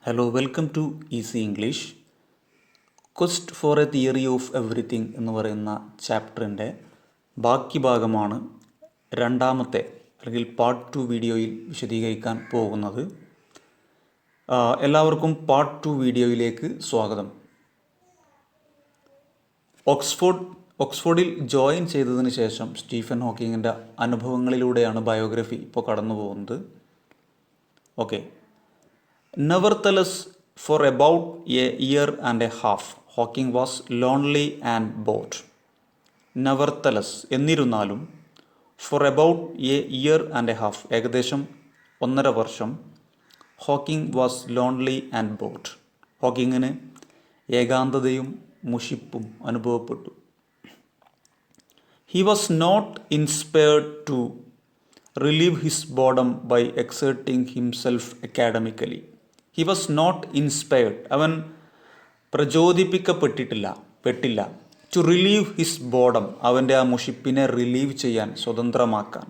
Hello welcome to easy English. Quest for a theory of everything എന്ന് പറയുന്ന ചാപ്റ്ററിൻ്റെ ബാക്കി ഭാഗമാണ് രണ്ടാമത്തെ അല്ലെങ്കിൽ പാർട്ട് 2 വീഡിയോയിൽ വിശദീകരിക്കാൻ പോകുന്നത്. എല്ലാവർക്കും പാർട്ട് 2 വീഡിയോയിലേക്ക് സ്വാഗതം. ഓക്സ്ഫോർഡിൽ ജോയിൻ ചെയ്തതിന് ശേഷം സ്റ്റീഫൻ ഹോക്കിങ്ങിൻ്റെ അനുഭവങ്ങളിലൂടെയാണ് ബയോഗ്രഫി ഇപ്പോൾ കടന്നു പോകുന്നത്. Okay. Nevertheless, for about a year and a half, Hawking was lonely and bored. Nevertheless, എന്നിരുന്നാലും for about a year and a half, ഏകദേശം 1.5 വർഷം, Hawking was lonely and bored. ഹോക്കിങ്ങിന് ഏകാന്തതയും മുഷിപ്പും അനുഭവപ്പെട്ടു. He was not inspired to relieve his boredom by exerting himself academically. He was not inspired, അവൻ പെട്ടില്ല to relieve his boredom, അവൻ്റെ ആ മുഷിപ്പിനെ റിലീവ് ചെയ്യാൻ, സ്വതന്ത്രമാക്കാൻ,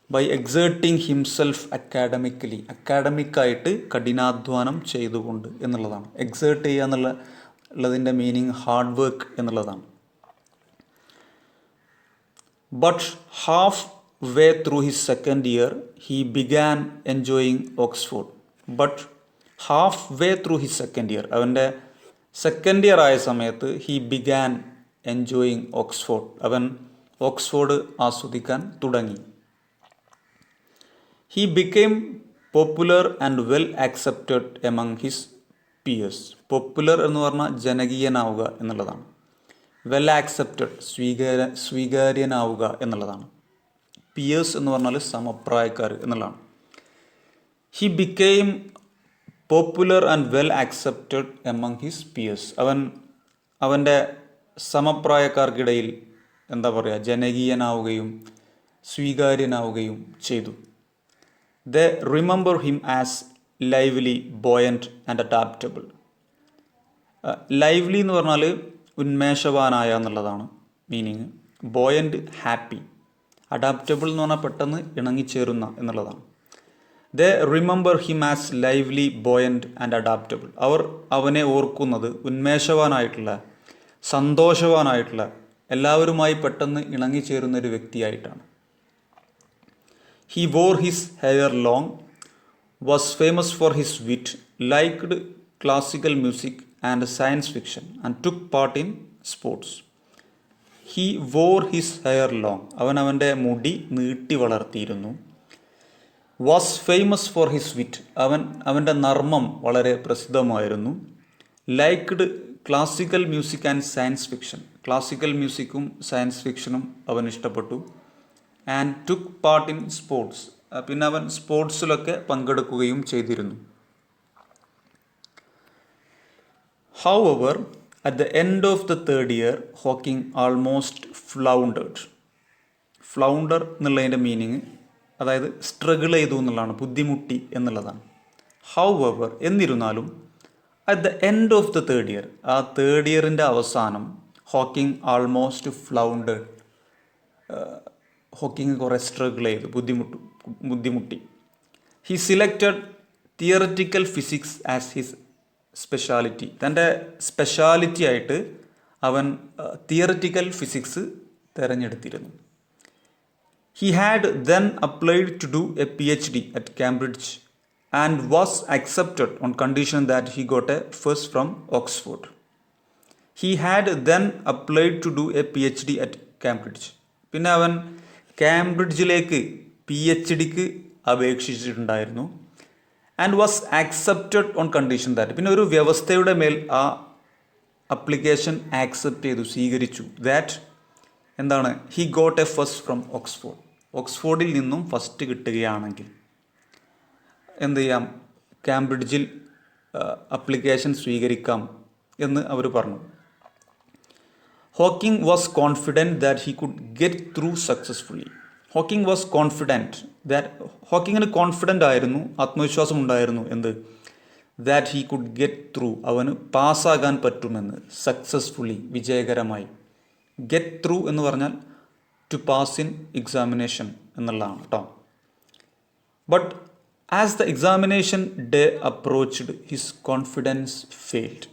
ബൈ എക്സേർട്ടിങ് ഹിംസെൽഫ് അക്കാഡമിക്കലി, അക്കാഡമിക്കായിട്ട് കഠിനാധ്വാനം ചെയ്തുകൊണ്ട് എന്നുള്ളതാണ്. എക്സേർട്ട് ചെയ്യുക എന്നുള്ളതിൻ്റെ മീനിങ് ഹാർഡ് വർക്ക് എന്നുള്ളതാണ്. But half way through his second year he began enjoying Oxford. But half way through his second year, അവൻ്റെ സെക്കൻഡ് ഇയർ ആയ സമയത്ത് ഹി ബിഗാൻ എൻജോയിങ് ഓക്സ്ഫോർഡ്, അവൻ ഓക്സ്ഫോർഡ് ആസ്വദിക്കാൻ തുടങ്ങി. He became popular and well accepted among his peers. Popular എന്ന് പറഞ്ഞാൽ ജനകീയനാവുക എന്നുള്ളതാണ്. Well accepted സ്വീകാര്യനാവുക എന്നുള്ളതാണ്. പിയേഴ്സ് എന്ന് പറഞ്ഞാൽ സമപ്രായക്കാർ എന്നുള്ളതാണ്. He became popular and well accepted among his peers, അവൻ്റെ സമപ്രായക്കാർക്കിടയിൽ ജനകീയനാവുകയും സ്വീകാര്യനാവുകയും ചെയ്തു. They remember him as lively, buoyant and adaptable. Lively എന്ന് പറഞ്ഞാൽ ഉന്മേഷവാനായ എന്നുള്ളതാണ് മീനിങ്. ബോയൻറ്റ് ഹാപ്പി, അഡാപ്റ്റബിൾ എന്ന് പറഞ്ഞാൽ പെട്ടെന്ന് ഇണങ്ങിച്ചേരുന്ന എന്നുള്ളതാണ്. They remember him as lively, buoyant and adaptable. അവർ അവനെ ഓർക്കുന്നത് ഉന്മേഷവാനായിട്ടുള്ള, സന്തോഷവാനായിട്ടുള്ള, എല്ലാവരുമായി പെട്ടെന്ന് ഇണങ്ങിച്ചേരുന്ന ഒരു വ്യക്തിയായിട്ടാണ്. He wore his hair long, was famous for his wit, liked classical music and science fiction and took part in sports. He wore his hair long, അവൻ്റെ മുടി നീട്ടി വളർത്തിയിരുന്നു. Was famous for his wit, അവൻ്റെ നർമ്മം വളരെ പ്രസിദ്ധമായിരുന്നു. Liked classical music and science fiction, classical മ്യൂസിക്കും science ഫിക്ഷനും അവൻ ഇഷ്ടപ്പെട്ടു. And took part in sports, പിന്നെ അവൻ സ്പോർട്സിലൊക്കെ പങ്കെടുക്കുകയും ചെയ്തിരുന്നു. However, at the end of the third year Hawking almost floundered. Flounder എന്നുള്ളതിൻ്റെ മീനിങ് അതായത് സ്ട്രഗിൾ ചെയ്തു എന്നുള്ളതാണ്, ബുദ്ധിമുട്ടി എന്നുള്ളതാണ്. ഹൗവർ, എന്നിരുന്നാലും, at the end of the third year, ആ തേർഡ് ഇയറിൻ്റെ അവസാനം ഹോക്കിംഗ് ആൾമോസ്റ്റ് ഫ്ലൗണ്ടേഡ്, ഹോക്കിംഗ് കുറേ സ്ട്രഗിൾ ചെയ്തു, ബുദ്ധിമുട്ടി. He selected theoretical physics as his speciality, തൻ്റെ സ്പെഷ്യാലിറ്റി ആയിട്ട് അവൻ തിയററ്റിക്കൽ ഫിസിക്സ് തിരഞ്ഞെടുത്തിരുന്നു. He had then applied to do a PhD at Cambridge and was accepted on condition that he got a first from Oxford. He had then applied to do a PhD at Cambridge. പിന്നെ അവൻ കാംബ്രിഡ്ജിലേക്ക് PhDക്ക് അപേക്ഷിച്ചിട്ടുണ്ടായിരുന്നു. And was accepted on condition that, പിന്നെ ഒരു വ്യവസ്ഥയുടെ മേൽ ആ അപ്ലിക്കേഷൻ ആക്സെപ്റ്റ് ചെയ്തു, സ്വീകരിച്ചു. ദാറ്റ് എന്താണ്? He got a first from Oxford, ഓക്സ്ഫോർഡിൽ നിന്നും ഫസ്റ്റ് കിട്ടുകയാണെങ്കിൽ എന്ത് ചെയ്യാം, കാംബ്രിഡ്ജിൽ അപ്ലിക്കേഷൻ സ്വീകരിക്കാം എന്ന് അവർ പറഞ്ഞു. Hawking was confident that he could get through successfully. Hawking was confident that, ഹോക്കിങ്ങിന് കോൺഫിഡൻ്റ് ആയിരുന്നു, ആത്മവിശ്വാസം ഉണ്ടായിരുന്നു. എന്ത്? That he could get through, അവന് പാസ്സാകാൻ പറ്റുമെന്ന്, സക്സസ്ഫുള്ളി, വിജയകരമായി. ഗെറ്റ് ത്രൂ എന്ന് പറഞ്ഞാൽ ടു പാസ് ഇൻ എക്സാമിനേഷൻ എന്നുള്ളതാണ് കേട്ടോ. But as the examination day approached his confidence failed.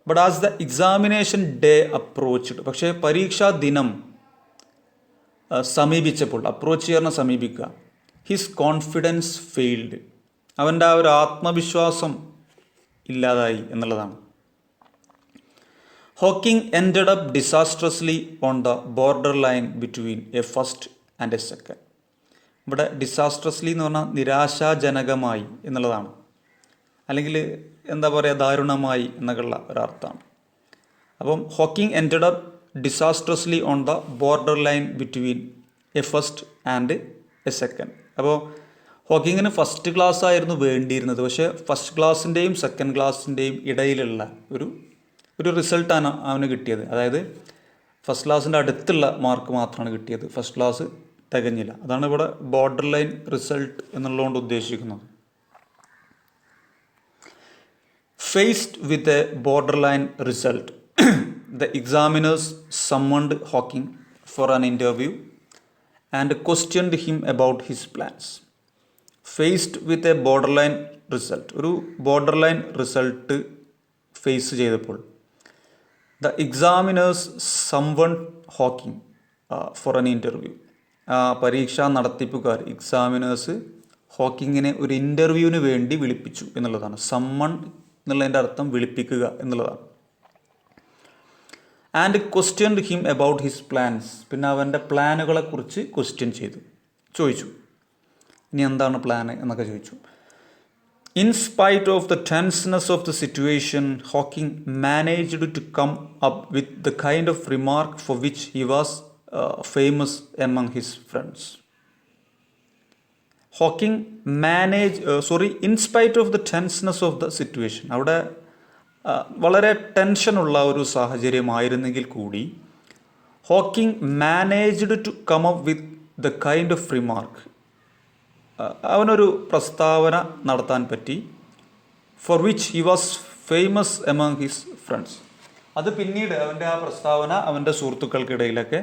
But as the examination day approached, പക്ഷേ പരീക്ഷാ ദിനം സമീപിച്ചപ്പോൾ, അപ്രോച്ച് ചെയ്യാൻ സമീപിക്കുക, ഹിസ് കോൺഫിഡൻസ് ഫെയിൽഡ്, അവൻ്റെ ആ ഒരു ആത്മവിശ്വാസം ഇല്ലാതായി എന്നുള്ളതാണ്. Hawking ended up disastrously on the border line between a first and a second. ഇവിടെ ഡിസാസ്ട്രസ്ലി എന്ന് പറഞ്ഞാൽ നിരാശാജനകമായി എന്നുള്ളതാണ്, അല്ലെങ്കിൽ എന്താ പറയുക, ദാരുണമായി എന്നൊക്കെയുള്ള ഒരർത്ഥമാണ്. അപ്പം Hawking ended up disastrously on the border line between a first and a second. അപ്പോൾ ഹോക്കിങ്ങിന് ഫസ്റ്റ് ക്ലാസ് ആയിരുന്നു വേണ്ടിയിരുന്നത്, പക്ഷേ ഫസ്റ്റ് ക്ലാസ്സിൻ്റെയും സെക്കൻഡ് ക്ലാസ്സിൻ്റെയും ഇടയിലുള്ള ഒരു റിസൾട്ടാണ് അവന് കിട്ടിയത്. അതായത് ഫസ്റ്റ് ക്ലാസ്സിൻ്റെ അടുത്തുള്ള മാർക്ക് മാത്രമാണ് കിട്ടിയത്, ഫസ്റ്റ് ക്ലാസ് തികഞ്ഞില്ല. അതാണ് ഇവിടെ ബോർഡർ ലൈൻ റിസൾട്ട് എന്നുള്ളതുകൊണ്ട് ഉദ്ദേശിക്കുന്നത്. Faced with a borderline result, the examiners summoned Hawking for an interview and questioned him about his plans. Faced with a borderline result, ഒരു borderline result face ചെയ്തപ്പോൾ the examiners summon Hawking for an interview. പരീക്ഷാ നടത്തിപ്പുകാർ examiners ഹോക്കിങ്ങിനെ ഒരു ഇൻ്റർവ്യൂവിന് വേണ്ടി വിളിപ്പിച്ചു എന്നുള്ളതാണ്. Someone എന്നുള്ളതിൻ്റെ അർത്ഥം വിളിപ്പിക്കുക എന്നുള്ളതാണ്. And questioned him about his plans, പിന്നെ അവൻ്റെ പ്ലാനുകളെക്കുറിച്ച് ക്വസ്റ്റ്യൻ ചോദിച്ചു. ഇനി എന്താണ് പ്ലാന് എന്നൊക്കെ ചോദിച്ചു. In spite of the tenseness of the situation, Hawking managed to come up with the kind of remark for which he was famous among his friends. Hawking in spite of the tenseness of the situation, അവിടെ വളരെ ടെൻഷനുള്ള ഒരു സാഹചര്യമായിരുന്നെങ്കിൽ കൂടി Hawking managed to come up with the kind of remark, അവനൊരു പ്രസ്താവന നടത്താൻ പറ്റി, for which he was famous among his friends. അത് പിന്നീട് അവൻ്റെ ആ പ്രസ്താവന അവൻ്റെ സുഹൃത്തുക്കൾക്കിടയിലൊക്കെ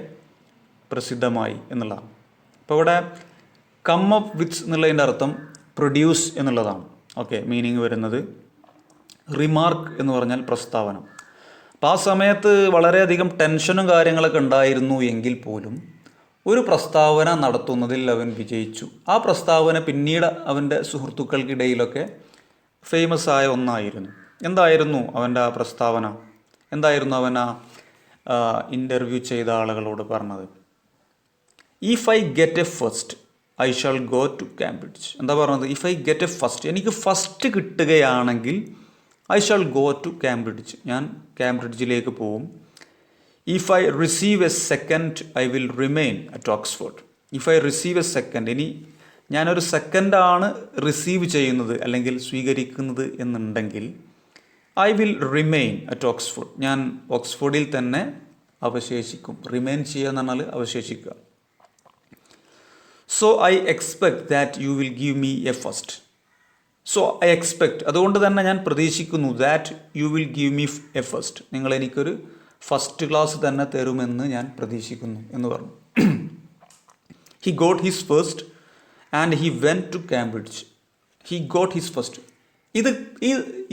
പ്രസിദ്ധമായി എന്നുള്ളതാണ്. അപ്പോൾ ഇവിടെ കം അപ്പ് വിത്ത് എന്നുള്ളതിൻ്റെ അർത്ഥം പ്രൊഡ്യൂസ് എന്നുള്ളതാണ്. ഓക്കെ, മീനിങ് വരുന്നത് റിമാർക്ക് എന്ന് പറഞ്ഞാൽ പ്രസ്താവന. അപ്പോൾ ആ സമയത്ത് വളരെയധികം ടെൻഷനും കാര്യങ്ങളൊക്കെ ഉണ്ടായിരുന്നു എങ്കിൽ പോലും ഒരു പ്രസ്താവന നടത്തുന്നതിൽ അവൻ വിജയിച്ചു. ആ പ്രസ്താവന പിന്നീട് അവൻ്റെ സുഹൃത്തുക്കൾക്കിടയിലൊക്കെ ഫേമസ് ആയ ഒന്നായിരുന്നു. എന്തായിരുന്നു അവൻ്റെ ആ പ്രസ്താവന? എന്തായിരുന്നു അവൻ ആ ഇൻ്റർവ്യൂ ചെയ്ത ആളുകളോട് പറഞ്ഞത്? If I get a first I shall go to Cambridge. എന്താ പറഞ്ഞത്? If I get a first, എനിക്ക് ഫസ്റ്റ് കിട്ടുകയാണെങ്കിൽ I shall go to Cambridge, ഞാൻ കാംബ്രിഡ്ജിലേക്ക് പോവും. If I receive a second I will remain at Oxford. If I receive a second, ഇനി ഞാനൊരു സെക്കൻഡാണ് റിസീവ് ചെയ്യുന്നത് അല്ലെങ്കിൽ സ്വീകരിക്കുന്നത് എന്നുണ്ടെങ്കിൽ I will remain at Oxford, ഞാൻ ഓക്സ്ഫോർഡിൽ തന്നെ അവശേഷിക്കും. റിമെയിൻ ചെയ്യുക എന്ന് പറഞ്ഞാൽ അവശേഷിക്കുക. So I expect that you will give me A first. So I expect, അതുകൊണ്ട് തന്നെ ഞാൻ പ്രതീക്ഷിക്കുന്നു, that you will give me A first, നിങ്ങൾ എനിക്കൊരു ഫസ്റ്റ് ക്ലാസ് തന്നെ തരുമെന്ന് ഞാൻ പ്രതീക്ഷിക്കുന്നു എന്ന് പറഞ്ഞു. He got his first and he went to Cambridge. He got his first.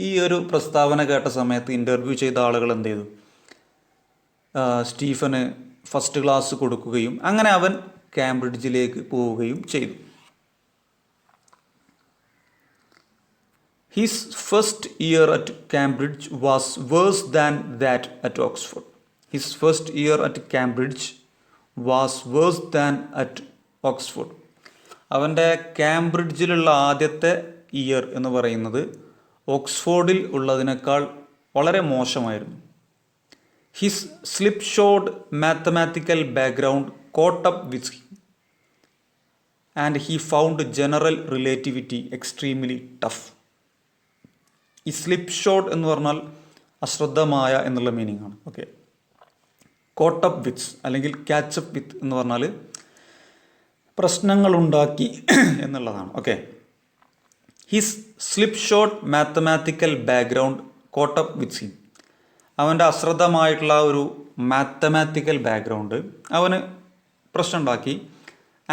ഈ ഒരു പ്രസ്താവന കേട്ട സമയത്ത് ഇൻ്റർവ്യൂ ചെയ്ത ആളുകൾ എന്ത് ചെയ്തു? സ്റ്റീഫന് ഫസ്റ്റ് ക്ലാസ് കൊടുക്കുകയും അങ്ങനെ അവൻ കാംബ്രിഡ്ജിലേക്ക് പോവുകയും ചെയ്തു. His first year at Cambridge was verse than that at Oxford. His first year at Cambridge was verse than at Oxford. അവൻ്റെ കാംബ്രിഡ്ജിലുള്ള ആദ്യത്തെ ഇയർ എന്ന് പറയുന്നത് ഓക്സ്ഫോർഡിൽ ഉള്ളതിനേക്കാൾ വളരെ മോശമായിരുന്നു. His slipshod mathematical background caught up with him and he found general relativity extremely tough. ഈ slipshod എന്ന് പറഞ്ഞാൽ അശ്രദ്ധമായ എന്നുള്ള മീനിങ് ആണ്. ഓക്കെ, കോട്ടപ്പ് വിത്ത് അല്ലെങ്കിൽ ക്യാച്ചപ്പ് വിത്ത് എന്ന് പറഞ്ഞാൽ പ്രശ്നങ്ങളുണ്ടാക്കി എന്നുള്ളതാണ്. Okay, his slip shot mathematical background caught up with him. അവൻ്റെ അശ്രദ്ധമായിട്ടുള്ള ഒരു മാത്തമാറ്റിക്കൽ ബാക്ക്ഗ്രൗണ്ട് അവന് പ്രശ്നം ഉണ്ടാക്കി.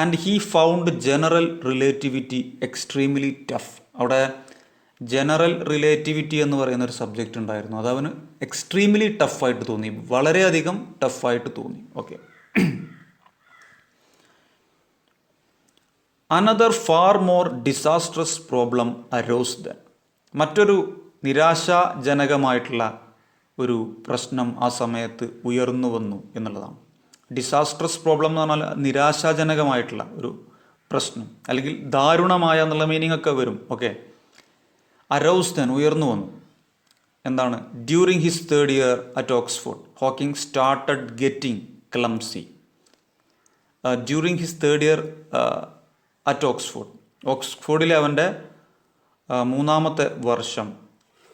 And he found general relativity extremely tough. അവിടെ ജനറൽ റിലേറ്റിവിറ്റി എന്ന് പറയുന്ന ഒരു സബ്ജക്റ്റ് ഉണ്ടായിരുന്നു, അത് അവന് എക്സ്ട്രീംലി ടഫായിട്ട് തോന്നി, വളരെയധികം ടഫായിട്ട് തോന്നി. Okay. Another far more disastrous problem arose then. മറ്റൊരു നിരാശാജനകമായിട്ടുള്ള ഒരു പ്രശ്നം ആ സമയത്ത് ഉയർന്നു വന്നു എന്നുള്ളതാണ്. ഡിസാസ്ട്രസ് പ്രോബ്ലം എന്ന് പറഞ്ഞാൽ നിരാശാജനകമായിട്ടുള്ള ഒരു പ്രശ്നം, അല്ലെങ്കിൽ ദാരുണമായ എന്നുള്ള മീനിങ് ഒക്കെ വരും. ഓക്കെ. അറൗസ് ദെൻ, ഉയർന്നു വന്നു. എന്താണ്? During his third year at Oxford Hawking started getting clumsy. During his third year at ഓക്സ്ഫോർഡിലെ അവൻ്റെ മൂന്നാമത്തെ വർഷം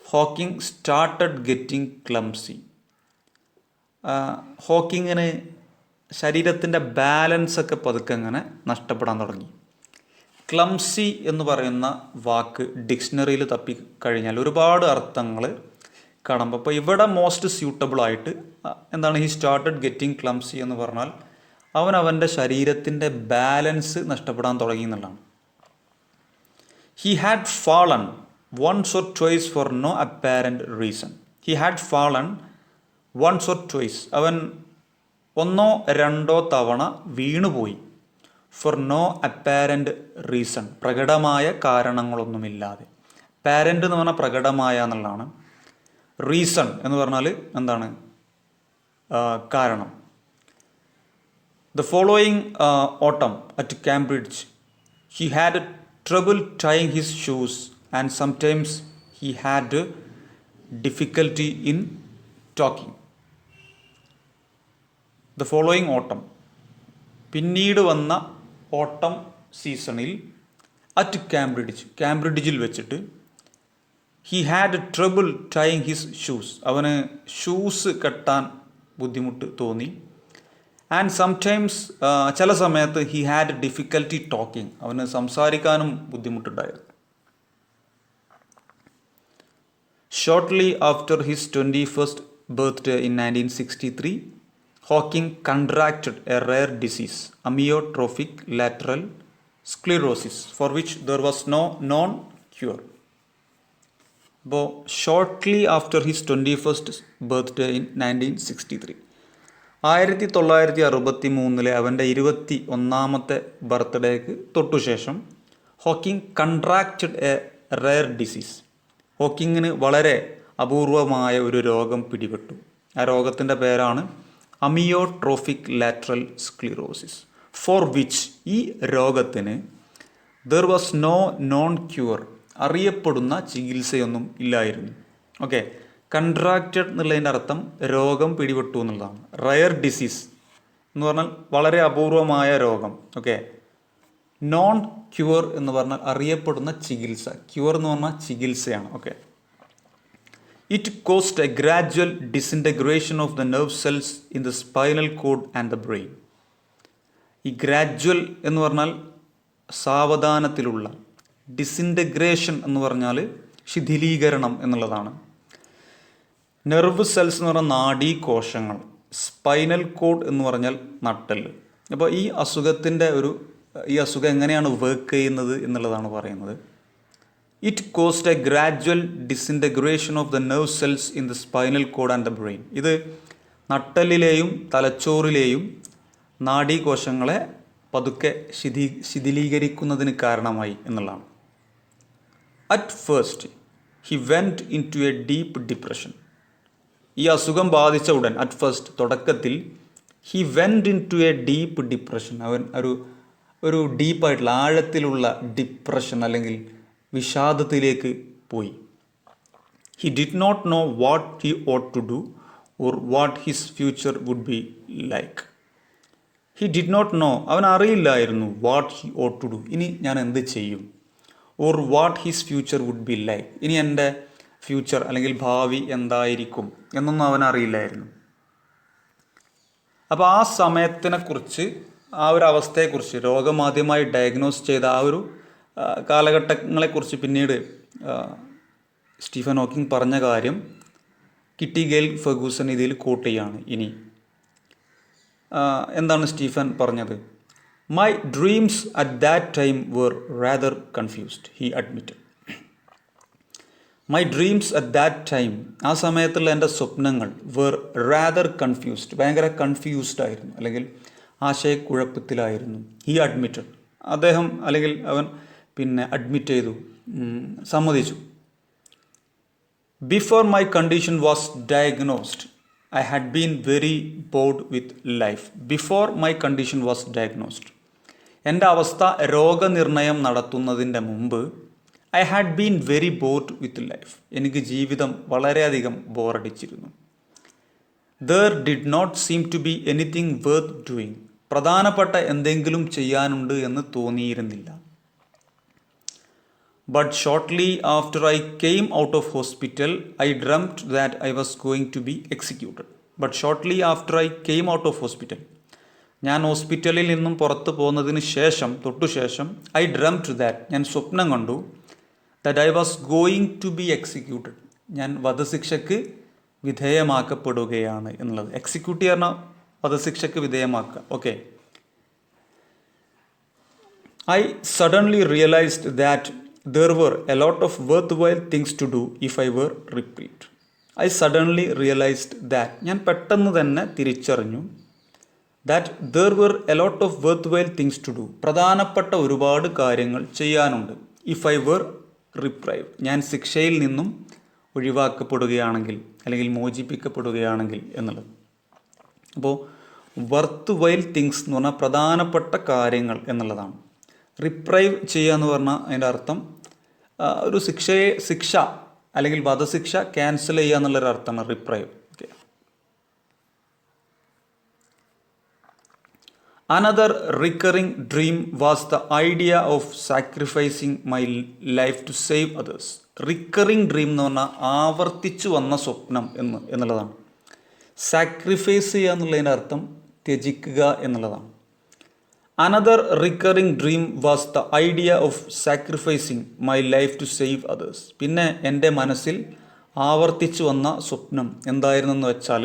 ഹോക്കിംഗ് സ്റ്റാർട്ടഡ് ഗെറ്റിംഗ് ക്ലംസി. ഹോക്കിങ്ങിന് ശരീരത്തിൻ്റെ ബാലൻസൊക്കെ പതുക്കെ അങ്ങനെ നഷ്ടപ്പെടാൻ തുടങ്ങി. ക്ലംസി എന്ന് പറയുന്ന വാക്ക് ഡിക്ഷണറിയിൽ തപ്പിക്കഴിഞ്ഞാൽ ഒരുപാട് അർത്ഥങ്ങൾ കാണുമ്പോൾ, അപ്പോൾ ഇവിടെ മോസ്റ്റ് സ്യൂട്ടബിൾ ആയിട്ട് എന്താണ്, ഹി സ്റ്റാർട്ടഡ് ഗെറ്റിംഗ് ക്ലംസി എന്ന് പറഞ്ഞാൽ അവൻ്റെ ശരീരത്തിൻ്റെ ബാലൻസ് നഷ്ടപ്പെടാൻ തുടങ്ങി എന്നുള്ളതാണ്. He had fallen once or twice for no apparent reason. He had fallen once or twice. അവൻ ഒന്നോ രണ്ടോ തവണ വീണുപോയി. ഫോർ നോ അപ്പാരൻറ്റ് റീസൺ, പ്രകടമായ കാരണങ്ങളൊന്നുമില്ലാതെ. പാരൻ്റ് എന്ന് പറഞ്ഞാൽ പ്രകടമായ എന്നുള്ളതാണ്. റീസൺ എന്ന് പറഞ്ഞാൽ എന്താണ്? കാരണം. The following autumn at Cambridge, he had trouble tying his shoes and sometimes he had difficulty in talking. The following autumn, പിന്നീട് വന്ന ഓട്ടം സീസണിൽ അറ്റ് കാംബ്രിഡ്ജിൽ വെച്ചിട്ട് he had trouble tying his shoes, അവന് ഷൂസ് കെട്ടാൻ ബുദ്ധിമുട്ട് തോന്നി. ആൻഡ് സംടൈംസ്, ചില സമയത്ത് ഹി ഹാഡ് ഡിഫിക്കൽറ്റി ടോക്കിംഗ്, അവന് സംസാരിക്കാനും ബുദ്ധിമുട്ടുണ്ടായിരുന്നു. Shortly after his 21st birthday in 1963, Hawking contracted a rare disease, amyotrophic lateral sclerosis, for which there was no known cure. അപ്പോൾ shortly after his 21st birthday in 1963, 1963 അവൻ്റെ 21ാമത്തെ ബർത്ത്ഡേക്ക് തൊട്ടുശേഷം Hawking contracted a rare disease. ഹോക്കിങ്ങിന് വളരെ അപൂർവമായ ഒരു രോഗം പിടിപെട്ടു. ആ രോഗത്തിൻ്റെ പേരാണ് amyotrophic lateral sclerosis. For which, ഈ രോഗത്തിന് there was no known cure, അറിയപ്പെടുന്ന ചികിത്സയൊന്നും ഇല്ലായിരുന്നു. ഓക്കെ. കൺട്രാക്റ്റഡ് എന്നുള്ളതിൻ്റെ അർത്ഥം രോഗം പിടിപെട്ടു എന്നുള്ളതാണ്. റയർ ഡിസീസ് എന്ന് പറഞ്ഞാൽ വളരെ അപൂർവമായ രോഗം. ഓക്കെ. നോൺ ക്യൂർ എന്ന് പറഞ്ഞാൽ അറിയപ്പെടുന്ന ചികിത്സ. ക്യൂർ എന്ന് പറഞ്ഞാൽ ചികിത്സയാണ്. Okay. It caused a gradual disintegration of the nerve cells in the spinal cord and the brain. ഈ ഗ്രാജുവൽ എന്ന് പറഞ്ഞാൽ സാവധാനത്തിലുള്ള, ഡിസിൻറ്റഗ്രേഷൻ എന്ന് പറഞ്ഞാൽ ശിഥിലീകരണം എന്നുള്ളതാണ്. നെർവ് സെൽസ് എന്ന് പറഞ്ഞാൽ നാഡീകോശങ്ങൾ, സ്പൈനൽ കോഡ് എന്ന് പറഞ്ഞാൽ നട്ടെല്ല്. അപ്പോൾ ഈ അസുഖം എങ്ങനെയാണ് വർക്ക് ചെയ്യുന്നത് എന്നുള്ളതാണ് പറയുന്നത്. It caused a gradual disintegration of the nerve cells in the spinal cord and the brain. ഇത് നട്ടെല്ലിലെയും തലച്ചോറിലെയും നാഡീകോശങ്ങളെ പതുക്കെ ശിഥിലീകരിക്കുന്നതിന് കാരണമായി എന്നുള്ളതാണ്. At first he went into a deep depression. ഈ അസുഖം ബാധിച്ച ഉടൻ, അറ്റ് ഫസ്റ്റ് തുടക്കത്തിൽ, he went into a deep depression, അവൻ ഒരു ഡീപ്പായിട്ടുള്ള ആഴത്തിലുള്ള ഡിപ്രഷൻ അല്ലെങ്കിൽ വിഷാദത്തിലേക്ക് പോയി. He did not know what he ought to do or what his future would be like. He did not know, അവൻ അറിയില്ലായിരുന്നു, what he ought to do, ഇനി ഞാൻ എന്ത് ചെയ്യും, or what his future would be like, ഇനി എൻ്റെ future അല്ലെങ്കിൽ ഭാവി എന്തായിരിക്കും എന്നൊന്നും അവൻ അറിയില്ലായിരുന്നു. അപ്പോൾ ആ സമയത്തിനെക്കുറിച്ച്, ആ ഒരു അവസ്ഥയെക്കുറിച്ച്, രോഗം ആദ്യമായി ഡയഗ്നോസ് ചെയ്ത ആ ഒരു കാലഘട്ടങ്ങളെക്കുറിച്ച് പിന്നീട് സ്റ്റീഫൻ ഹോക്കിംഗ് പറഞ്ഞ കാര്യം കിറ്റി ഗെയിൽ ഫെർഗൂസൺ ഇതിൽ കോട്ട് ചെയ്യാണ്. ഇനി എന്താണ് സ്റ്റീഫൻ പറഞ്ഞത്? My dreams at that time were rather confused, he admitted. My dreams at that time, ആ സമയത്തുള്ള എൻ്റെ സ്വപ്നങ്ങൾ were rather confused, ഭയങ്കര കൺഫ്യൂസ്ഡ് ആയിരുന്നു, അല്ലെങ്കിൽ ആശയക്കുഴപ്പത്തിലായിരുന്നു. ഹി അഡ്മിറ്റഡ്, അദ്ദേഹം അല്ലെങ്കിൽ അവൻ അഡ്മിറ്റ് ചെയ്തു, സമ്മതിച്ചു. Before my condition was diagnosed I had been very bored with life. Before my condition was diagnosed, എൻ്റെ അവസ്ഥ രോഗനിർണയം നടത്തുന്നതിൻ്റെ മുമ്പ് I had been very bored with life, എനിക്ക് ജീവിതം വളരെയധികം ബോറടിച്ചിരുന്നു. There did not seem to be anything worth doing, പ്രധാനപ്പെട്ട എന്തെങ്കിലും ചെയ്യാനുണ്ട് എന്ന് തോന്നിയിരുന്നില്ല. But shortly after I came out of hospital I dreamed that I was going to be executed. But shortly after I came out of hospital, ഞാൻ ഹോസ്പിറ്റലിൽ നിന്നും പുറത്തു പോകുന്നതിന് ശേഷം, തൊട്ടുശേഷം, ഐ ഡ്രംഡ് ദാറ്റ്, ഞാൻ സ്വപ്നം കണ്ടു, that I was going to be executed, ഞാൻ വധശിക്ഷയ്ക്ക് വിധേയമാക്കപ്പെടുകയാണ് എന്നുള്ളത്. എക്സിക്യൂട്ട് പറഞ്ഞാൽ വധശിക്ഷയ്ക്ക് വിധേയമാക്കുക. Okay. I suddenly realised that there were a lot of worthwhile things to do if I were reprieved. I suddenly realized that, ഞാൻ പെട്ടെന്ന് തന്നെ തിരിച്ചറിഞ്ഞു, that there were a lot of worthwhile things to do, പ്രധാനപ്പെട്ട ഒരുപാട് കാര്യങ്ങൾ ചെയ്യാനുണ്ട്. if I were reprieved, ഞാൻ ശിക്ഷയിൽ നിന്നും ഒഴിവാക്കപ്പെടുകയാണെങ്കിൽ അല്ലെങ്കിൽ മോചിപ്പിക്കപ്പെടുകയാണെങ്കിൽ എന്നുള്ളത്. അപ്പോൾ വർത്ത് വൈൽ തിങ്സ് എന്ന് പറഞ്ഞാൽ പ്രധാനപ്പെട്ട കാര്യങ്ങൾ എന്നുള്ളതാണ്. റിപ്രൈവ് ചെയ്യുക എന്ന് പറഞ്ഞാൽ അതിൻ്റെ അർത്ഥം ഒരു ശിക്ഷ അല്ലെങ്കിൽ വധശിക്ഷ ക്യാൻസൽ ചെയ്യുക എന്നുള്ളൊരു അർത്ഥമാണ് reprieve. Okay. Another recurring dream was the idea of sacrificing my life to save others. Recurring dream എന്ന് പറഞ്ഞാൽ ആവർത്തിച്ചു വന്ന സ്വപ്നം എന്നുള്ളതാണ്. സാക്രിഫൈസ് ചെയ്യുക എന്നുള്ളതിൻ്റെ അർത്ഥം ത്യജിക്കുക എന്നുള്ളതാണ്. Another recurring dream was the idea of sacrificing my life to save others. പിന്നെ എൻ്റെ മനസ്സിൽ ആവർത്തിച്ചു വന്ന സ്വപ്നം എന്തായിരുന്നെന്ന് വെച്ചാൽ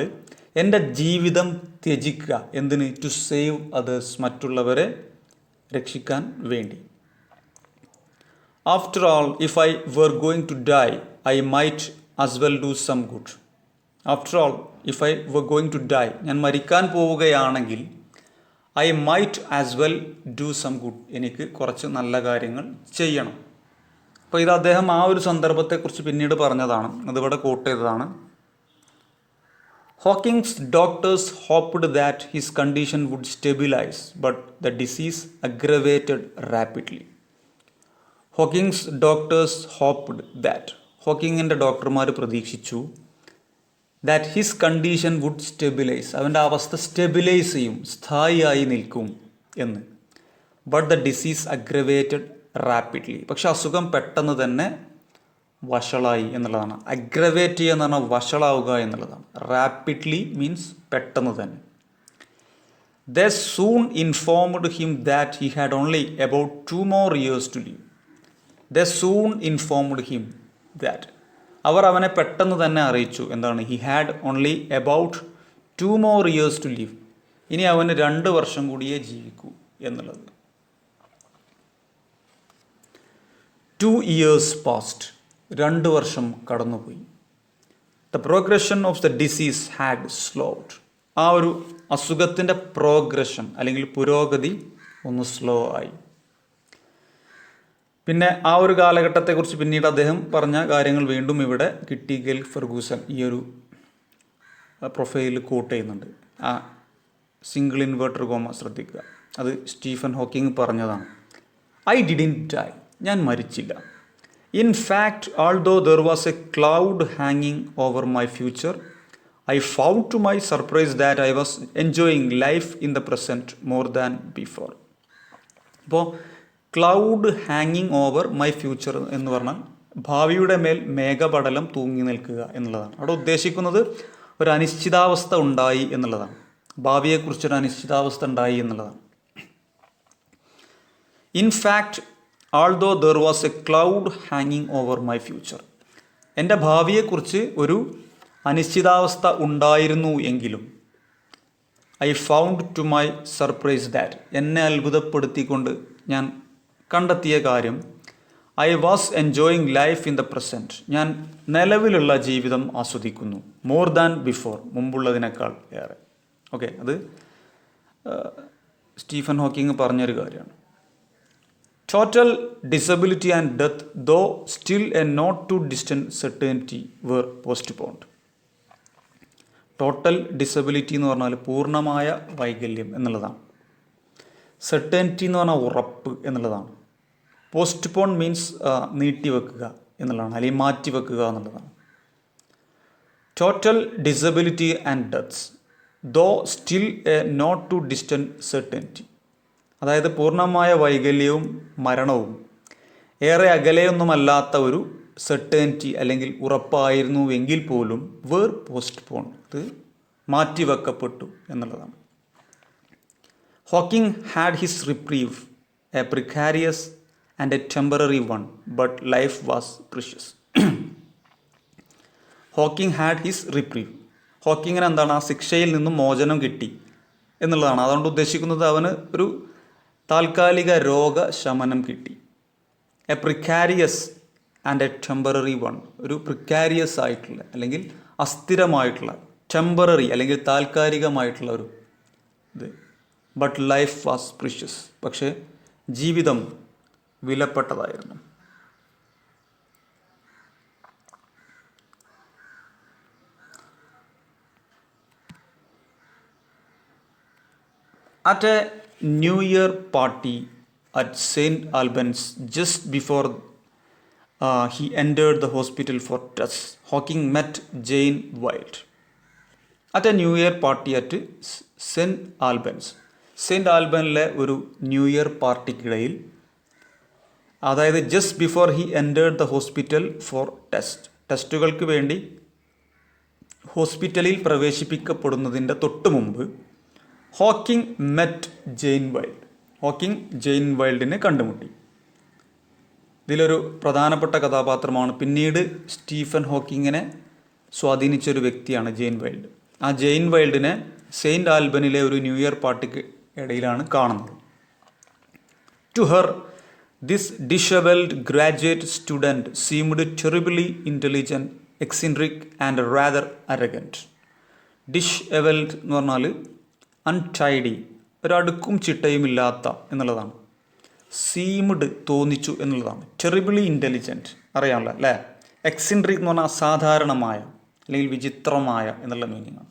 എൻ്റെ ജീവിതം ത്യജിക്കുക. എന്തിന്? ടു സേവ് അതേഴ്സ്, മറ്റുള്ളവരെ രക്ഷിക്കാൻ വേണ്ടി. After all if I were going to die I might as well do some good. After all if I were going to die, ഞാൻ മരിക്കാൻ പോവുകയാണെങ്കിൽ I might as well do some good, എനിക്ക് കുറച്ച് നല്ല കാര്യങ്ങൾ ചെയ്യണം. അപ്പോൾ ഇത് അദ്ദേഹം ആ ഒരു സന്ദർഭത്തെക്കുറിച്ച് പിന്നീട് പറഞ്ഞതാണ്, അതിവിടെ കോട്ട് ചെയ്തതാണ്. Hawking's doctors hoped that his condition would stabilise but the disease aggravated rapidly. Hawking's doctors hoped that, ഹോക്കിങ്ങിൻ്റെ ഡോക്ടർമാർ പ്രതീക്ഷിച്ചു, that his condition would stabilise, അവൻ്റെ അവസ്ഥ സ്റ്റെബിലൈസ് ചെയ്യും, സ്ഥായിയായി നിൽക്കും എന്ന്. But the disease aggravated rapidly, പക്ഷെ അസുഖം പെട്ടെന്ന് തന്നെ വഷളായി എന്നുള്ളതാണ്. അഗ്രവേറ്റ് ചെയ്യുക എന്ന് പറഞ്ഞാൽ വഷളാവുക എന്നുള്ളതാണ്. റാപ്പിഡ്ലി മീൻസ് പെട്ടെന്ന് തന്നെ. They soon informed him that he had only about 2 more years to live. They soon informed him that, അവർ അവനെ പെട്ടെന്ന് തന്നെ അറിയിച്ചു, എന്താണ്? He had only about 2 more years to live, ഇനി അവന് 2 വർഷം കൂടിയേ ജീവിക്കൂ എന്നുള്ളത്. 2 years passed, 2 വർഷം കടന്നുപോയി. The progression of the disease had slowed, ആ ഒരു അസുഖത്തിൻ്റെ പ്രോഗ്രഷൻ അല്ലെങ്കിൽ പുരോഗതി ഒന്ന് സ്ലോ ആയി. പിന്നെ ആ ഒരു കാലഘട്ടത്തെക്കുറിച്ച് പിന്നീട് അദ്ദേഹം പറഞ്ഞ കാര്യങ്ങൾ വീണ്ടും ഇവിടെ കിറ്റി ഗെൽ ഫെർഗൂസൺ ഈ ഒരു പ്രൊഫൈലിൽ കോട്ട് ചെയ്യുന്നുണ്ട്. ആ സിംഗിൾ ഇൻവേർട്ടർ കോമ ശ്രദ്ധിക്കുക, അത് സ്റ്റീഫൻ ഹോക്കിംഗ് പറഞ്ഞതാണ്. ഐ ഡിഡിൻറ്റ് ഡൈ, ഞാൻ മരിച്ചില്ല. In fact although there was a cloud ഹാങ്ങിങ് over my future I found to my surprise that I was enjoying life in the present more than before. അപ്പോൾ cloud ഹാങ്ങിങ് over my future എന്ന് പറഞ്ഞാൽ ഭാവിയുടെ മേൽ മേഘപടലം തൂങ്ങി നിൽക്കുക എന്നുള്ളതാണ്. അവിടെ ഉദ്ദേശിക്കുന്നത് ഒരു അനിശ്ചിതാവസ്ഥ ഉണ്ടായി എന്നുള്ളതാണ്. ഭാവിയെക്കുറിച്ചൊരു അനിശ്ചിതാവസ്ഥ ഉണ്ടായി എന്നുള്ളതാണ്. In fact although there was a cloud ഹാങ്ങിങ് ഓവർ മൈ ഫ്യൂച്ചർ, എൻ്റെ ഭാവിയെക്കുറിച്ച് ഒരു അനിശ്ചിതാവസ്ഥ ഉണ്ടായിരുന്നു എങ്കിലും I found to my surprise that, എന്നെ അത്ഭുതപ്പെടുത്തിക്കൊണ്ട് ഞാൻ കണ്ടെത്തിയ കാര്യം, I was enjoying life in the present, ഞാൻ നിലവിലുള്ള ജീവിതം ആസ്വദിക്കുന്നു, മോർ ദാൻ ബിഫോർ, മുമ്പുള്ളതിനേക്കാൾ ഏറെ. ഓക്കെ, അത് സ്റ്റീഫൻ ഹോക്കിങ് പറഞ്ഞൊരു കാര്യമാണ്. Total disability and death though still a not too distant certainty were postponed. Total disability എന്ന് പറഞ്ഞാൽ പൂർണ്ണമായ വൈകല്യം എന്നുള്ളതാണ്. സെർട്ടനിറ്റി എന്ന് പറഞ്ഞാൽ ഉറപ്പ് എന്നുള്ളതാണ്. പോസ്റ്റ്പോൺ മീൻസ് നീട്ടിവെക്കുക എന്നുള്ളതാണ്, അല്ലെങ്കിൽ മാറ്റിവെക്കുക എന്നുള്ളതാണ്. Total disability and deaths though still a not too distant certainty, അതായത് പൂർണ്ണമായ വൈകല്യവും മരണവും ഏറെ അകലെയൊന്നുമല്ലാത്ത ഒരു സെർട്ടനിറ്റി അല്ലെങ്കിൽ ഉറപ്പായിരുന്നു എങ്കിൽ പോലും വേർ പോസ്റ്റ്പോൺ, അത് മാറ്റിവെക്കപ്പെട്ടു എന്നുള്ളതാണ്. Hawking had his reprieve, a precarious and a temporary one, but life was precious. Hawking had his reprieve, ഹോക്കിങ്ങിന് എന്താണ്, ആ ശിക്ഷയിൽ നിന്നും മോചനം കിട്ടി എന്നുള്ളതാണ്. അതുകൊണ്ട് ഉദ്ദേശിക്കുന്നത് അവന് ഒരു താൽക്കാലിക രോഗശമനം കിട്ടി. A precarious and a temporary one, ഒരു പ്രിക്കാരിയസ് ആയിട്ടുള്ള അല്ലെങ്കിൽ അസ്ഥിരമായിട്ടുള്ള, ടെമ്പററി അല്ലെങ്കിൽ താൽക്കാലികമായിട്ടുള്ള ഒരു ഇത്. ബട്ട് ലൈഫ് വാസ് പ്രിഷ്യസ്, പക്ഷേ ജീവിതം വിലപ്പെട്ടതായിരുന്നു. At a New Year party at St. Albans just before he entered the hospital for tests, Hawking met Jane Wilde. At a New Year party at St. Albans, saint ആൽബനിലെ ഒരു new year പാർട്ടിക്കിടയിൽ, അതായത് just before he entered the hospital for ടെസ്റ്റുകൾക്ക് വേണ്ടി ഹോസ്പിറ്റലിൽ പ്രവേശിപ്പിക്കപ്പെടുന്നതിൻ്റെ തൊട്ട് മുമ്പ് Hawking met Jane Wilde, Hawking Jane വൈൽഡിനെ കണ്ടുമുട്ടി. ഇതിലൊരു പ്രധാനപ്പെട്ട കഥാപാത്രമാണ്, പിന്നീട് സ്റ്റീഫൻ ഹോക്കിങ്ങിനെ സ്വാധീനിച്ചൊരു വ്യക്തിയാണ് ജെയിൻ വൈൽഡ്. ആ ജെയിൻ വൈൽഡിനെ സെയിൻറ്റ് ആൽബനിലെ ഒരു ന്യൂ ഇയർ പാർട്ടിക്ക് ഇടയിലാണ് കാണുന്നത്. To her this dishevelled graduate student seemed terribly intelligent, eccentric and rather arrogant. Dishevelled എന്ന് പറഞ്ഞാൽ അൺടൈഡി, ഒരടുക്കും ചിട്ടയും ഇല്ലാത്ത എന്നുള്ളതാണ്. സീംഡ് തോന്നിച്ചു എന്നുള്ളതാണ്. ടെറിബിളി ഇൻ്റലിജൻറ്റ് അറിയാമല്ലോ അല്ലേ. എക്സിൻട്രിക് എന്ന് പറഞ്ഞാൽ അസാധാരണമായ അല്ലെങ്കിൽ വിചിത്രമായ എന്നുള്ള മീനിങ്ങാണ്.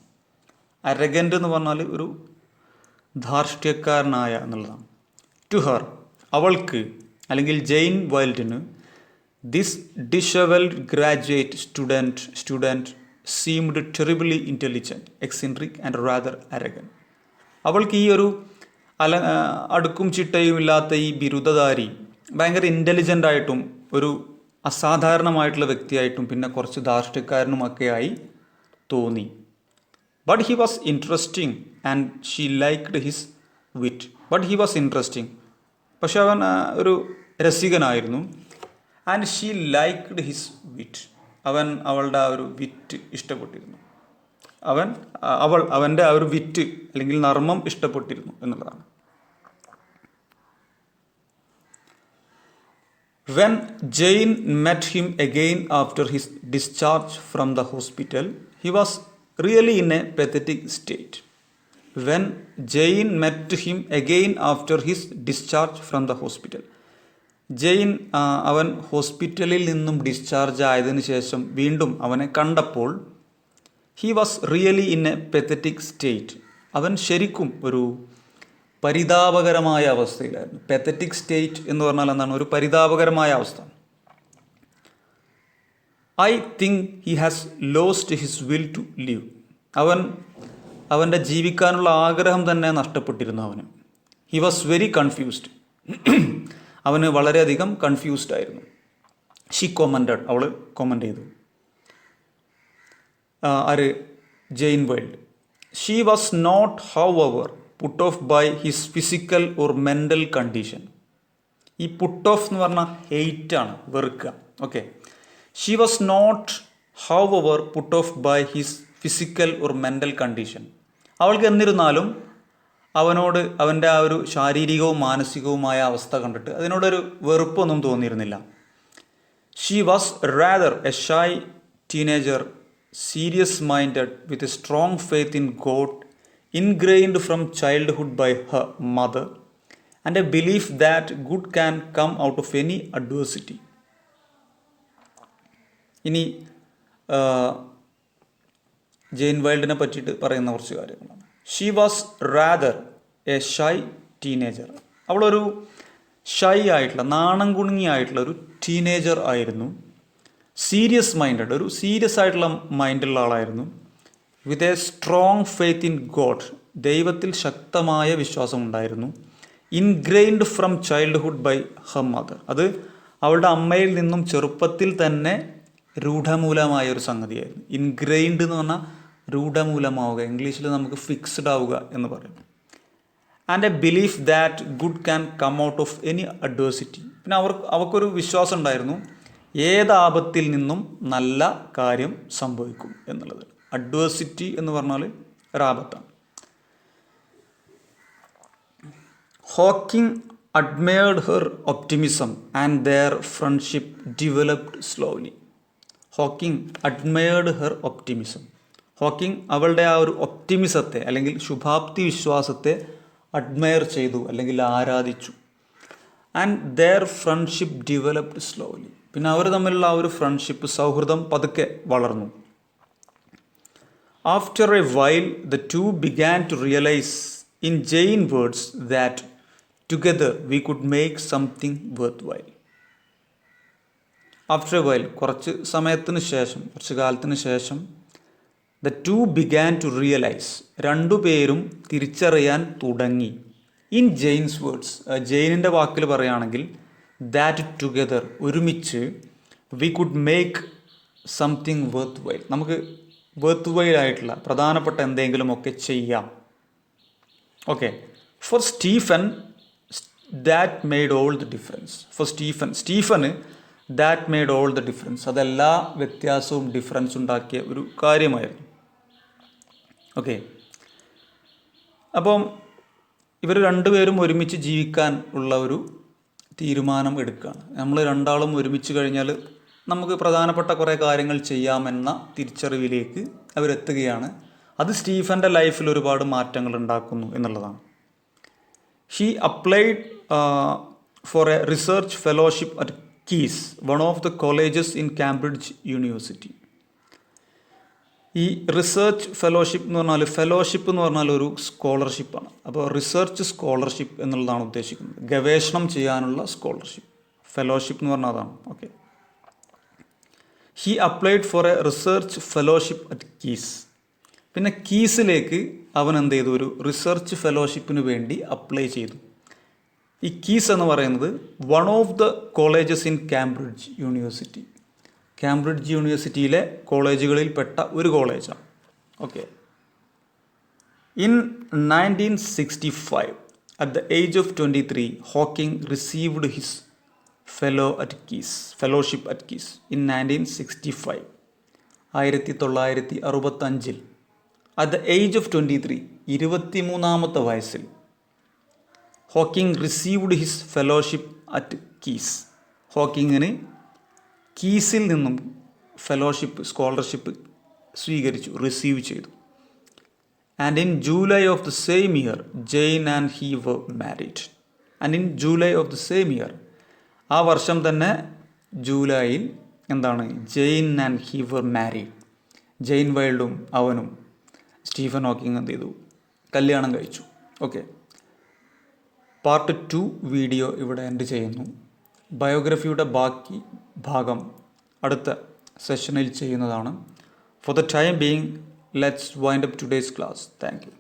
അരഗൻ്റ് എന്ന് പറഞ്ഞാൽ ഒരു ധാർഷ്ട്യക്കാരനായ എന്നുള്ളതാണ്. ടു ഹെർ അവൾക്ക് അല്ലെങ്കിൽ ജെയിൻ വൈൽഡിന് this dishevelled graduate student seemed terribly intelligent, eccentric and rather arrogant. അവൾക്ക് ഈ ഒരു അടുക്കും ചിട്ടയും ഇല്ലാത്ത ഈ ബിരുദധാരി ഭയങ്കര ഇൻ്റലിജൻ്റ് ആയിട്ടും ഒരു അസാധാരണമായിട്ടുള്ള വ്യക്തിയായിട്ടും പിന്നെ കുറച്ച് ധാർഷ്ട്യക്കാരനുമൊക്കെയായി തോന്നി. But he was interesting and she liked his വിറ്റ്. ബട്ട് ഹി വാസ് ഇൻട്രസ്റ്റിംഗ്, പക്ഷെ അവൻ ഒരു രസികനായിരുന്നു. ആൻഡ് ഷീ ലൈക്ക്ഡ് ഹിസ് വിറ്റ്, അവളുടെ ആ ഒരു വിറ്റ് ഇഷ്ടപ്പെട്ടിരുന്നു. അവൻ്റെ ആ ഒരു വിറ്റ് അല്ലെങ്കിൽ നർമ്മം ഇഷ്ടപ്പെട്ടിരുന്നു എന്നുള്ളതാണ്. When Jane met him again after his discharge from the hospital, he was really in a pathetic state. When Jane met him again after his discharge from the hospital, Jain അവൻ ഹോസ്പിറ്റലിൽ നിന്നും ഡിസ്ചാർജ് ആയതിനു ശേഷം വീണ്ടും അവനെ കണ്ടപ്പോൾ, he was really in A pathetic state, അവൻ ശരിക്കും ഒരു പരിതാപകരമായ അവസ്ഥയിലായിരുന്നു. പെത്തറ്റിക് സ്റ്റേറ്റ് എന്ന് പറഞ്ഞാൽ എന്താണ്? ഒരു പരിതാപകരമായ അവസ്ഥ. I think he has lost his will to live. അവൻ്റെ ജീവിക്കാനുള്ള ആഗ്രഹം തന്നെ നഷ്ടപ്പെട്ടിരുന്നു അവന്. He was very confused. അവന് വളരെയധികം കൺഫ്യൂസ്ഡ് ആയിരുന്നു. ഷീ കൊമൻറ്റഡ്, അവൾ കൊമൻ്റ് ചെയ്തു. ആര്? Jane Wilde. She was not however put off by his physical or mental condition. ഈ പുട്ട് ഓഫ് എന്ന് പറഞ്ഞാൽ ഹെയ്റ്റ് ആണ്, വെറുക്കുക. Okay. She was not however put off by his physical or mental condition. അവൾക്ക് എന്നിരുന്നാലും അവനോട് അവൻ്റെ ആ ഒരു ശാരീരികവും മാനസികവുമായ അവസ്ഥ കണ്ടിട്ട് അതിനോടൊരു വെറുപ്പൊന്നും തോന്നിയിരുന്നില്ല. She was rather a shy teenager, serious minded with a strong faith in God, ingrained from childhood by her mother, and a belief that good can come out of any adversity. ഇനി Jane വൈൽഡിനെ പറ്റിയിട്ട് പറയുന്ന കുറച്ച് കാര്യങ്ങളാണ്. She was rather a shy teenager. അവളൊരു shy ആയിട്ടുള്ള, നാണം കുണുങ്ങിയായിട്ടുള്ള ഒരു ടീനേജർ ആയിരുന്നു. സീരിയസ് മൈൻഡഡ്, ഒരു സീരിയസ് ആയിട്ടുള്ള മൈൻഡുള്ള ആളായിരുന്നു. With a strong faith in God, ദൈവത്തിൽ ശക്തമായ വിശ്വാസം ഉണ്ടായിരുന്നു. Ingrained from childhood by her mother, അത് അവളുടെ അമ്മയിൽ നിന്നും ചെറുപ്പത്തിൽ തന്നെ രൂഢമൂലമായ ഒരു സംഗതിയായിരുന്നു. ഇൻഗ്രെയിൻഡ് എന്ന് പറഞ്ഞാൽ രൂഢമൂലമാവുക, ഇംഗ്ലീഷിൽ നമുക്ക് ഫിക്സ്ഡ് ആവുക എന്ന് പറയും. And a belief that good can come out of any adversity, പിന്നെ അവർക്കൊരു വിശ്വാസം ഉണ്ടായിരുന്നു ഏത് ആപത്തിൽ നിന്നും നല്ല കാര്യം സംഭവിക്കും എന്നുള്ളത്. അഡ്വേഴ്സിറ്റി എന്ന് പറഞ്ഞാൽ ഒരാപത്താണ്. Hawking admired her optimism and their friendship developed slowly. Hawking admired her optimism. Hawking അവളുടെ ആ ഒരു ഒപ്റ്റിമിസത്തെ അല്ലെങ്കിൽ ശുഭാപ്തി വിശ്വാസത്തെ അഡ്മയർ ചെയ്തു അല്ലെങ്കിൽ ആരാധിച്ചു. And their friendship developed slowly, പിന്നെ അവർ തമ്മിലുള്ള ആ ഒരു ഫ്രണ്ട്ഷിപ്പ്, സൗഹൃദം പതുക്കെ വളർന്നു. After a while the two began to realise in Jane words that together we could make something worthwhile. After a while, കുറച്ച് സമയത്തിന് ശേഷം, കുറച്ച് കാലത്തിന് ശേഷം, the two began to realise, രണ്ടുപേരും തിരിച്ചറിയാൻ തുടങ്ങി. ഇൻ ജെയിൻസ് വേർഡ്സ്, ജെയിനിൻ്റെ വാക്കിൽ പറയുകയാണെങ്കിൽ, ദാറ്റ് ടുഗദർ, ഒരുമിച്ച്, we could make something worthwhile, നമുക്ക് വർത്ത് വൈൽ ആയിട്ടുള്ള പ്രധാനപ്പെട്ട എന്തെങ്കിലുമൊക്കെ ചെയ്യാം. Okay, for Stephen that made all the difference. ഫോർ സ്റ്റീഫന് that made all the difference, അതെല്ലാ വ്യത്യാസവും ഡിഫറൻസ് ഉണ്ടാക്കിയ ഒരു കാര്യമായിരുന്നു. ഓക്കെ, അപ്പം ഇവർ രണ്ടുപേരും ഒരുമിച്ച് ജീവിക്കാൻ ഉള്ള ഒരു തീരുമാനം എടുക്കുകയാണ്. നമ്മൾ രണ്ടാളും ഒരുമിച്ച് കഴിഞ്ഞാൽ നമുക്ക് പ്രധാനപ്പെട്ട കുറേ കാര്യങ്ങൾ ചെയ്യാമെന്ന തിരിച്ചറിവിലേക്ക് അവരെത്തുകയാണ്. അത് സ്റ്റീഫൻ്റെ ലൈഫിൽ ഒരുപാട് മാറ്റങ്ങൾ ഉണ്ടാക്കുന്നു എന്നുള്ളതാണ്. She applied for A research fellowship at keys, one of the colleges in Cambridge university. ഈ റിസർച്ച് ഫെലോഷിപ്പ് എന്ന് പറഞ്ഞാൽ, ഫെലോഷിപ്പ് എന്ന് പറഞ്ഞാൽ ഒരു സ്കോളർഷിപ്പാണ്. അപ്പോൾ റിസർച്ച് സ്കോളർഷിപ്പ് എന്നുള്ളതാണ് ഉദ്ദേശിക്കുന്നത്, ഗവേഷണം ചെയ്യാനുള്ള സ്കോളർഷിപ്പ്. ഫെലോഷിപ്പ് എന്ന് പറഞ്ഞാൽ അതാണ്. Okay, he applied for A research fellowship at keys. പിന്നെ കീസിലേക്ക് അവൻ എന്ത് ചെയ്തു, ഒരു റിസർച്ച് ഫെലോഷിപ്പിന് വേണ്ടി അപ്ലൈ ചെയ്തു. ഈ കീസ് എന്ന് പറയുന്നത് one of the colleges in Cambridge University, Cambridge യൂണിവേഴ്സിറ്റിയിലെ കോളേജുകളിൽപ്പെട്ട ഒരു കോളേജാണ്. Okay, in 1965, at the age of 23, Hawking received his fellowship at Caius. In 1965, 1965, at the age of 23, 23-ാമത്തെ വയസ്സിൽ, Hawking received his fellowship at Caius. ഹോക്കിങ്ങിന് കീസിൽ നിന്നും fellowship, scholarship സ്വീകരിച്ചു, റിസീവ് ചെയ്തു. And in July of the same year, Jane and he were married. And in July of the same year, ആ വർഷം തന്നെ ജൂലൈയിൽ എന്താണ്, Jane and he were married. Jane വൈൽഡും അവനും സ്റ്റീഫൻ ഹോക്കിങ് എന്ത് ചെയ്തു, കല്യാണം കഴിച്ചു. ഓക്കെ, പാർട്ട് 2 വീഡിയോ ഇവിടെ എൻഡ് ചെയ്യുന്നു. ബയോഗ്രഫിയുടെ ബാക്കി ഭാഗം അടുത്ത സെഷനിൽ ചെയ്യുന്നതാണ്. For the time being, let's wind up today's class. Thank U.